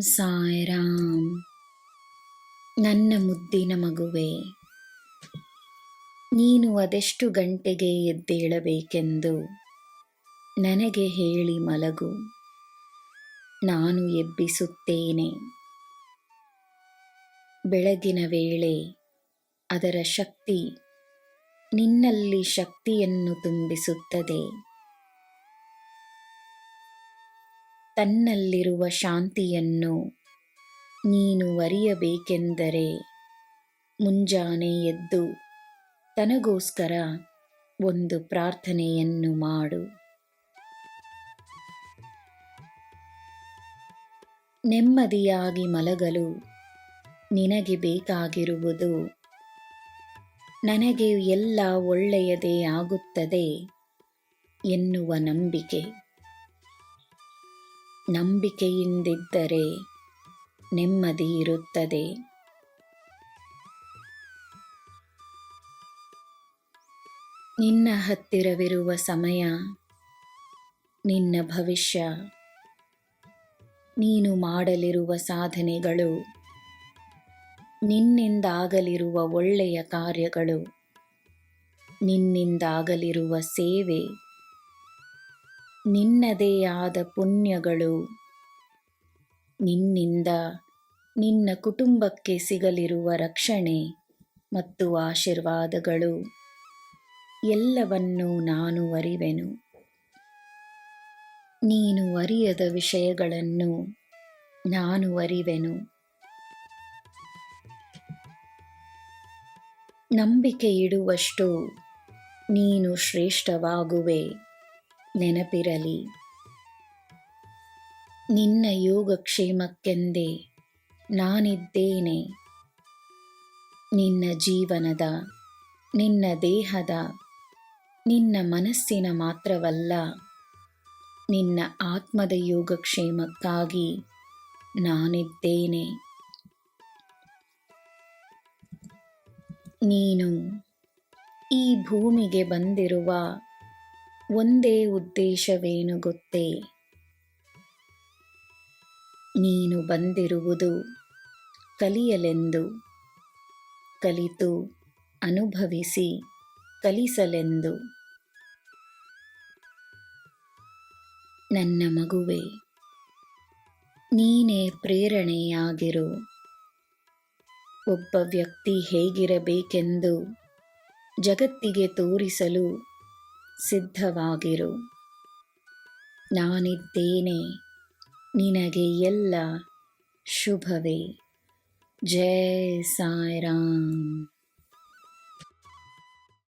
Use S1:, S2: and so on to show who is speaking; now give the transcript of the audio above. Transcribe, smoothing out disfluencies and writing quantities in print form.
S1: ಸಾಯಿರಾಮ್. ನನ್ನ ಮುದ್ದಿನ ಮಗುವೆ, ನೀನು ಅದೆಷ್ಟು ಗಂಟೆಗೆ ಎದ್ದೇಳಬೇಕೆಂದು ನನಗೆ ಹೇಳಿ ಮಲಗು, ನಾನು ಎಬ್ಬಿಸುತ್ತೇನೆ. ಬೆಳಗಿನ ವೇಳೆ ಅದರ ಶಕ್ತಿ ನಿನ್ನಲ್ಲಿ ಶಕ್ತಿಯನ್ನು ತುಂಬಿಸುತ್ತದೆ. ತನ್ನಲ್ಲಿರುವ ಶಾಂತಿಯನ್ನು ನೀನು ಅರಿಯಬೇಕೆಂದರೆ ಮುಂಜಾನೆ ಎದ್ದು ತನಗೋಸ್ಕರ ಒಂದು ಪ್ರಾರ್ಥನೆಯನ್ನು ಮಾಡು. ನೆಮ್ಮದಿಯಾಗಿ ಮಲಗಲು ನಿನಗೆ ಬೇಕಾಗಿರುವುದು ನನಗೆ ಎಲ್ಲ ಒಳ್ಳೆಯದೇ ಆಗುತ್ತದೆ ಎನ್ನುವ ನಂಬಿಕೆ. ನಂಬಿಕೆಯಿಂದಿದ್ದರೆ ನೆಮ್ಮದಿ ಇರುತ್ತದೆ. ನಿನ್ನ ಹತ್ತಿರವಿರುವ ಸಮಯ, ನಿನ್ನ ಭವಿಷ್ಯ, ನೀನು ಮಾಡಲಿರುವ ಸಾಧನೆಗಳು, ನಿನ್ನಿಂದಾಗಲಿರುವ ಒಳ್ಳೆಯ ಕಾರ್ಯಗಳು, ನಿನ್ನಿಂದಾಗಲಿರುವ ಸೇವೆ, ನಿನ್ನದೇ ಆದ ಪುಣ್ಯಗಳು, ನಿನ್ನಿಂದ ನಿನ್ನ ಕುಟುಂಬಕ್ಕೆ ಸಿಗಲಿರುವ ರಕ್ಷಣೆ ಮತ್ತು ಆಶೀರ್ವಾದಗಳು ಎಲ್ಲವನ್ನೂ ನಾನು ಅರಿವೆನು. ನೀನು ಅರಿಯದ ವಿಷಯಗಳನ್ನು ನಾನು ಅರಿವೆನು. ನಂಬಿಕೆ ಇಡುವಷ್ಟು ನೀನು ಶ್ರೇಷ್ಠವಾಗುವೆ, ನೆನಪಿರಲಿ. ನಿನ್ನ ಯೋಗಕ್ಷೇಮಕ್ಕೆಂದೇ ನಾನಿದ್ದೇನೆ. ನಿನ್ನ ಜೀವನದ, ನಿನ್ನ ದೇಹದ, ನಿನ್ನ ಮನಸ್ಸಿನ ಮಾತ್ರವಲ್ಲ, ನಿನ್ನ ಆತ್ಮದ ಯೋಗಕ್ಷೇಮಕ್ಕಾಗಿ ನಾನಿದ್ದೇನೆ. ನೀನು ಈ ಭೂಮಿಗೆ ಬಂದಿರುವ ಒಂದೇ ಉದ್ದೇಶವೇನು ಗೊತ್ತೇ? ನೀನು ಬಂದಿರುವುದು ಕಲಿಯಲೆಂದು, ಕಲಿತು ಅನುಭವಿಸಿ ಕಲಿಸಲೆಂದು. ನನ್ನ ಮಗುವೆ, ನೀನೇ ಪ್ರೇರಣೆಯಾಗಿರು. ಒಬ್ಬ ವ್ಯಕ್ತಿ ಹೇಗಿರಬೇಕೆಂದು ಜಗತ್ತಿಗೆ ತೋರಿಸಲು ಸಿದ್ಧವಾಗಿರು. ನಾನಿದ್ದೇನೆ, ನಿನಗೆ ಎಲ್ಲ ಶುಭವೇ. ಜೈ ಸಾಯಿರಾಮ್.